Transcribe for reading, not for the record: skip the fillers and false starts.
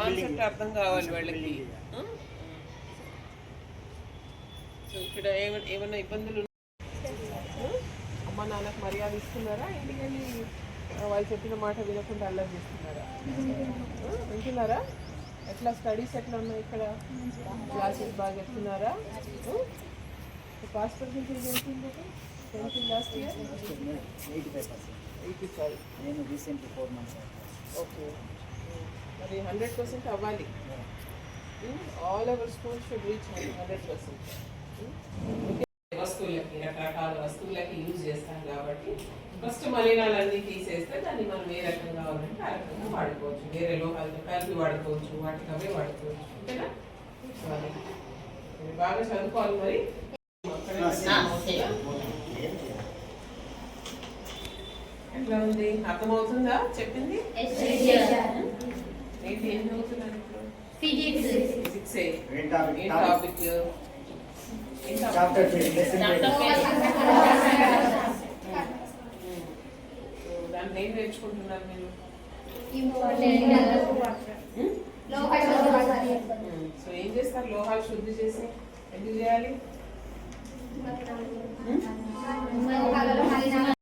Concept అర్థం కావాలి వాళ్ళకి. సో ఇక్కడ ఏమన్నా ఇబ్బందులు అమ్మ నాన్నకు మర్యాద ఇస్తున్నారా? ఇంటికి వెళ్ళి వాళ్ళు చెప్పిన మాట వినకుండా అల్లరి చేస్తున్నారా? వింటున్నారా? ఎట్లా స్టడీస్ ఎట్లా ఉన్నాయి ఇక్కడ? క్లాసెస్ బాగా చెప్తున్నారా? పాస్ పర్సెంటేజ్ ఎంత లాస్ట్ ఇయర్? 85. నేను రీసెంట్లీ 4 months. ఓకే, మరి 100% అవ్వాలి. All our schools should reach 100%. వస్తువులకి, రకరకాల వస్తువులకి యూజ్ చేస్తాం కాబట్టి ఫస్ట్ మలినాలన్నీ తీసేస్తే దాన్ని మనం ఏ రకంగా కావాలంటే ఆ రకంగా వాడుకోవచ్చు. వేరే లోహాలతో కలిపి వాడుకోవచ్చు, వాటికి అవే వాడుకోవచ్చు. ఓకేనా? బాగా చదువుకోవాలి. మరి ఎట్లా ఉంది? అర్థమవుతుందా చెప్పింది? ఏంటి ఏం చదువుతున్నారు ఇప్పుడు? ఫిజిక్స్. ఏం టాపిక్? దాంట్లో ఏం నేర్చుకుంటున్నారు మీరు? సో ఏం చేస్తారు? లోహాలు శుద్ధి చేసి ఎందుకు చేయాలి?